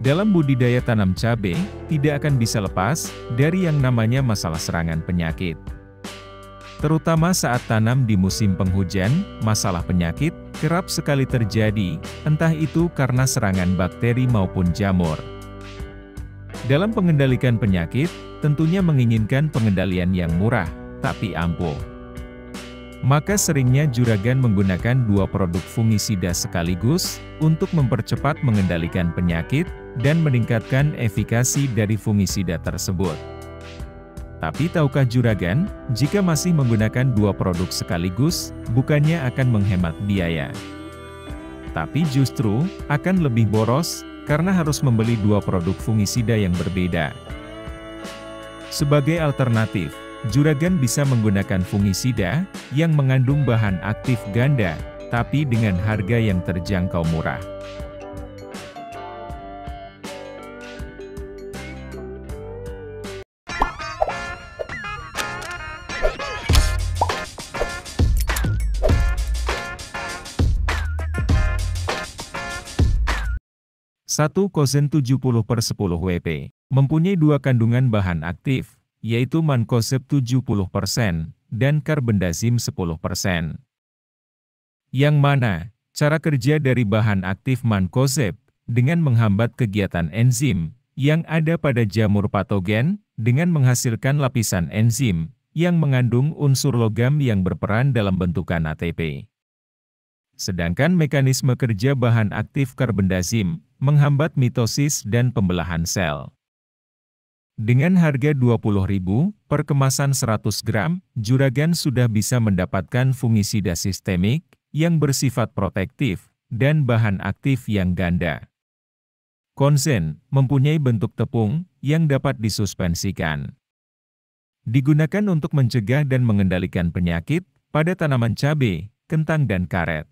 Dalam budidaya tanam cabai, tidak akan bisa lepas dari yang namanya masalah serangan penyakit. Terutama saat tanam di musim penghujan, masalah penyakit kerap sekali terjadi, entah itu karena serangan bakteri maupun jamur. Dalam pengendalikan penyakit, tentunya menginginkan pengendalian yang murah, tapi ampuh. Maka seringnya juragan menggunakan dua produk fungisida sekaligus, untuk mempercepat mengendalikan penyakit, dan meningkatkan efikasi dari fungisida tersebut. Tapi tahukah juragan, jika masih menggunakan dua produk sekaligus, bukannya akan menghemat biaya. Tapi justru, akan lebih boros, karena harus membeli dua produk fungisida yang berbeda. Sebagai alternatif, juragan bisa menggunakan fungisida yang mengandung bahan aktif ganda, tapi dengan harga yang terjangkau murah. Satu Kozen 70/10 WP, mempunyai dua kandungan bahan aktif, yaitu mancozeb 70% dan carbendazim 10%. Yang mana, cara kerja dari bahan aktif mancozeb, dengan menghambat kegiatan enzim, yang ada pada jamur patogen, dengan menghasilkan lapisan enzim, yang mengandung unsur logam yang berperan dalam bentukan ATP. Sedangkan mekanisme kerja bahan aktif carbendazim, menghambat mitosis dan pembelahan sel. Dengan harga Rp20.000 per kemasan 100 gram, juragan sudah bisa mendapatkan fungisida sistemik, yang bersifat protektif, dan bahan aktif yang ganda. Konsen, mempunyai bentuk tepung, yang dapat disuspensikan. Digunakan untuk mencegah dan mengendalikan penyakit, pada tanaman cabai, kentang dan karet.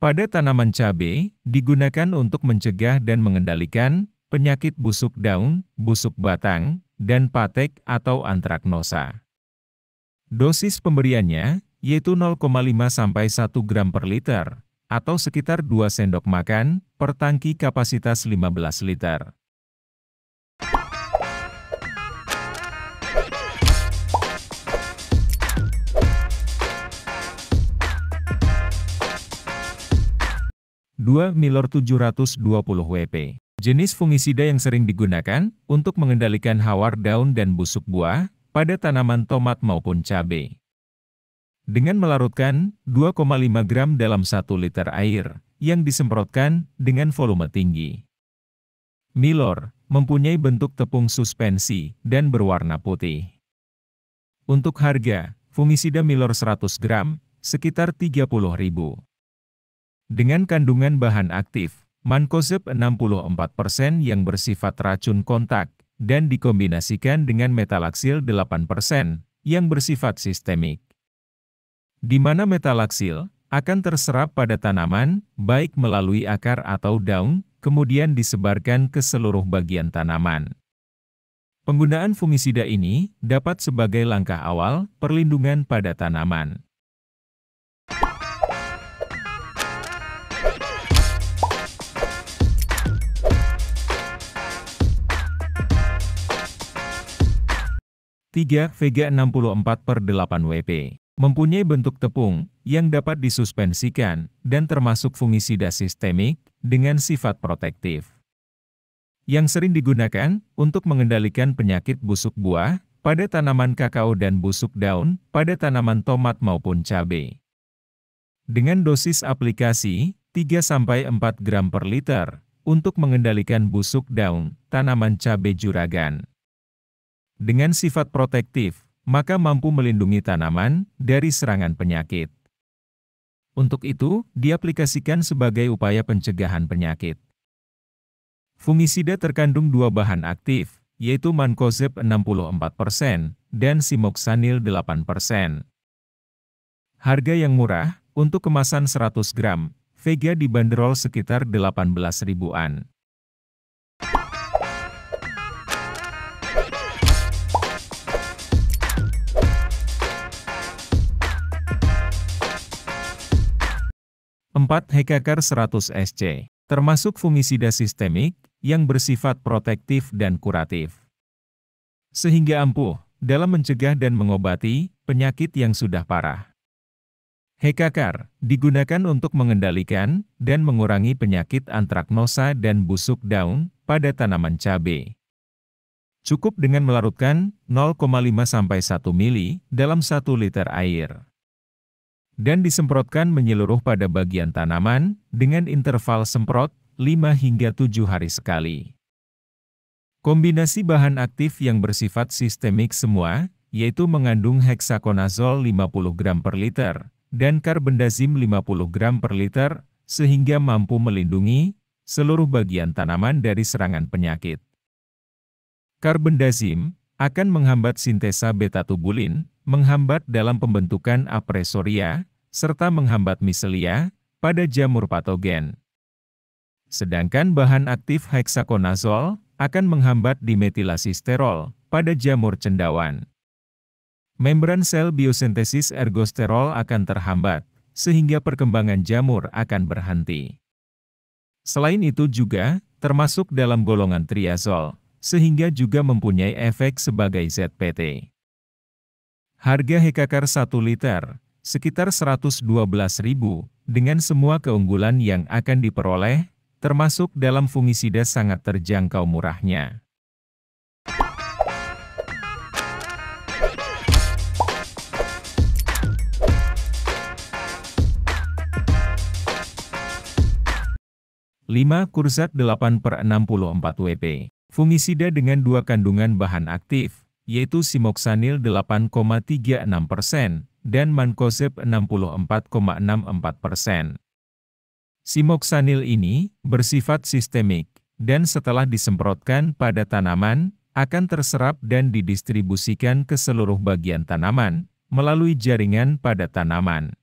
Pada tanaman cabai, digunakan untuk mencegah dan mengendalikan penyakit busuk daun, busuk batang, dan patek atau antraknosa. Dosis pemberiannya, yaitu 0,5–1 gram per liter, atau sekitar 2 sendok makan, per tangki kapasitas 15 liter. Milor 720 WP. Jenis fungisida yang sering digunakan untuk mengendalikan hawar daun dan busuk buah pada tanaman tomat maupun cabai. Dengan melarutkan 2,5 gram dalam 1 liter air yang disemprotkan dengan volume tinggi. Milor mempunyai bentuk tepung suspensi dan berwarna putih. Untuk harga, fungisida Milor 100 gram sekitar Rp30.000. Dengan kandungan bahan aktif, mancozeb 64% yang bersifat racun kontak, dan dikombinasikan dengan metalaksil 8% yang bersifat sistemik. Di mana metalaksil akan terserap pada tanaman, baik melalui akar atau daun, kemudian disebarkan ke seluruh bagian tanaman. Penggunaan fungisida ini dapat sebagai langkah awal perlindungan pada tanaman. Vega 64/8 WP. Mempunyai bentuk tepung, yang dapat disuspensikan, dan termasuk fungisida sistemik, dengan sifat protektif. Yang sering digunakan, untuk mengendalikan penyakit busuk buah, pada tanaman kakao dan busuk daun, pada tanaman tomat maupun cabai. Dengan dosis aplikasi, 3–4 gram per liter, untuk mengendalikan busuk daun, tanaman cabai juragan. Dengan sifat protektif, maka mampu melindungi tanaman dari serangan penyakit. Untuk itu, diaplikasikan sebagai upaya pencegahan penyakit. Fungisida terkandung dua bahan aktif, yaitu mancozeb 64% dan simoksanil 8%. Harga yang murah, untuk kemasan 100 gram, Vega dibanderol sekitar 18.000-an. Hekakar 100 SC. termasuk fungisida sistemik yang bersifat protektif dan kuratif. Sehingga ampuh dalam mencegah dan mengobati penyakit yang sudah parah. Hekakar digunakan untuk mengendalikan dan mengurangi penyakit antraknosa dan busuk daun pada tanaman cabai. Cukup dengan melarutkan 0,5–1 mili dalam 1 liter air. Dan disemprotkan menyeluruh pada bagian tanaman dengan interval semprot 5 hingga 7 hari sekali. Kombinasi bahan aktif yang bersifat sistemik semua, yaitu mengandung heksakonazol 50 gram per liter dan karbendazim 50 gram per liter, sehingga mampu melindungi seluruh bagian tanaman dari serangan penyakit. Karbendazim akan menghambat sintesa beta-tubulin, menghambat dalam pembentukan apresoria, serta menghambat miselia pada jamur patogen. Sedangkan bahan aktif heksakonazol akan menghambat dimetilasi sterol pada jamur cendawan. Membran sel biosintesis ergosterol akan terhambat, sehingga perkembangan jamur akan berhenti. Selain itu juga termasuk dalam golongan triazol, sehingga juga mempunyai efek sebagai ZPT. Harga Hekakar 1 liter, sekitar 112.000, dengan semua keunggulan yang akan diperoleh, termasuk dalam fungisida sangat terjangkau murahnya. Kursat 8/64 WP. Fungisida dengan 2 kandungan bahan aktif, yaitu simoksanil 8,36% dan mancozeb 64,64%. Simoksanil ini bersifat sistemik, dan setelah disemprotkan pada tanaman, akan terserap dan didistribusikan ke seluruh bagian tanaman, melalui jaringan pada tanaman.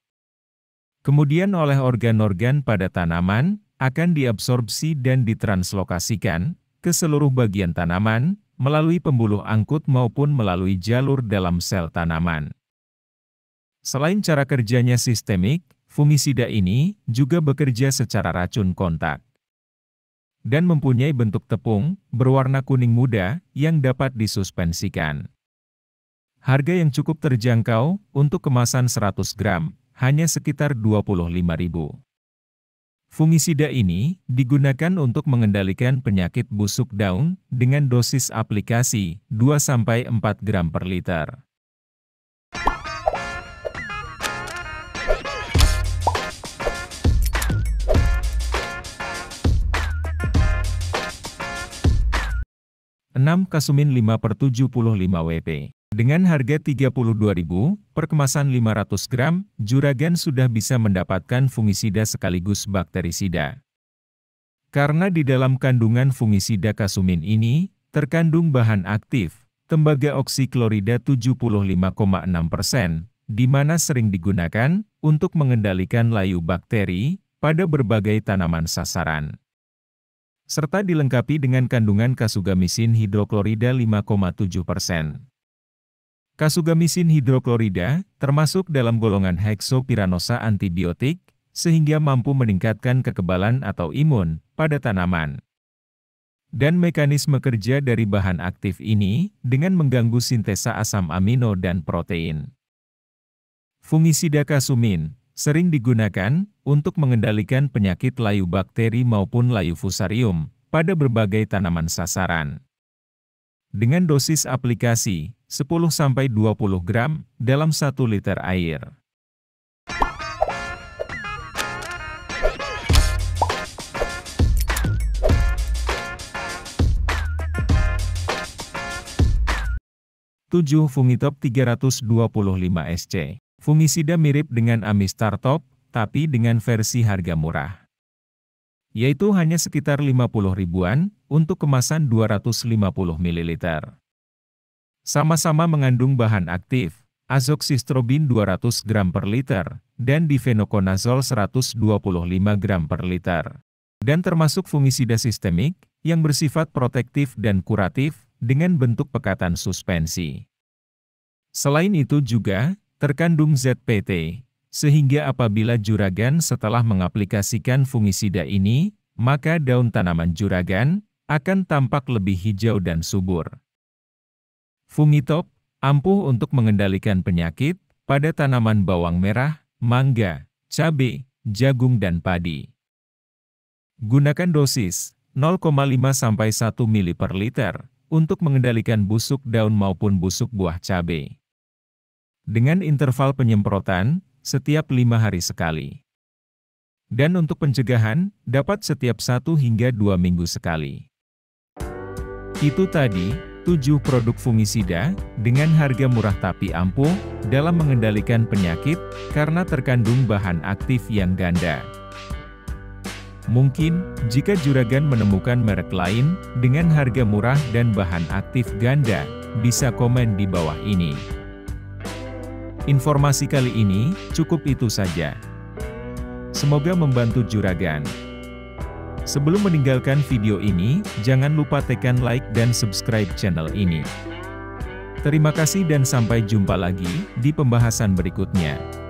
Kemudian oleh organ-organ pada tanaman, akan diabsorpsi dan ditranslokasikan ke seluruh bagian tanaman, melalui pembuluh angkut maupun melalui jalur dalam sel tanaman. Selain cara kerjanya sistemik, fungisida ini juga bekerja secara racun kontak. Dan mempunyai bentuk tepung, berwarna kuning muda, yang dapat disuspensikan. Harga yang cukup terjangkau, untuk kemasan 100 gram, hanya sekitar 25.000. Fungisida ini digunakan untuk mengendalikan penyakit busuk daun dengan dosis aplikasi 2–4 gram per liter. Kasumin 5/75 WP. Dengan harga 32.000 per kemasan 500 gram, juragan sudah bisa mendapatkan fungisida sekaligus bakterisida. Karena di dalam kandungan fungisida kasumin ini, terkandung bahan aktif, tembaga oksiklorida 75,6%, di mana sering digunakan untuk mengendalikan layu bakteri pada berbagai tanaman sasaran. Serta dilengkapi dengan kandungan kasugamisin hidroklorida 5,7%. Kasugamisin hidroklorida termasuk dalam golongan heksopiranosa antibiotik, sehingga mampu meningkatkan kekebalan atau imun pada tanaman. Dan mekanisme kerja dari bahan aktif ini dengan mengganggu sintesa asam amino dan protein. Fungisida kasumin sering digunakan untuk mengendalikan penyakit layu bakteri maupun layu fusarium pada berbagai tanaman sasaran. Dengan dosis aplikasi 10–20 gram dalam 1 liter air. Fungitop 325 SC. Fungisida mirip dengan Amistartop, tapi dengan versi harga murah. Yaitu hanya sekitar 50 ribuan, untuk kemasan 250 ml. Sama-sama mengandung bahan aktif, azoxistrobin 200 gram per liter, dan difenokonazol 125 gram per liter. Dan termasuk fungisida sistemik, yang bersifat protektif dan kuratif, dengan bentuk pekatan suspensi. Selain itu juga, terkandung ZPT, sehingga apabila juragan setelah mengaplikasikan fungisida ini, maka daun tanaman juragan akan tampak lebih hijau dan subur. Fungi-top ampuh untuk mengendalikan penyakit pada tanaman bawang merah, mangga, cabai, jagung dan padi. Gunakan dosis 0,5–1 ml per liter untuk mengendalikan busuk daun maupun busuk buah cabai. Dengan interval penyemprotan setiap 5 hari sekali. Dan untuk pencegahan, dapat setiap 1 hingga 2 minggu sekali. Itu tadi 7 produk fungisida dengan harga murah tapi ampuh dalam mengendalikan penyakit karena terkandung bahan aktif yang ganda. Mungkin, jika juragan menemukan merek lain dengan harga murah dan bahan aktif ganda, bisa komen di bawah ini. Informasi kali ini cukup itu saja. Semoga membantu juragan. Sebelum meninggalkan video ini, jangan lupa tekan like dan subscribe channel ini. Terima kasih dan sampai jumpa lagi di pembahasan berikutnya.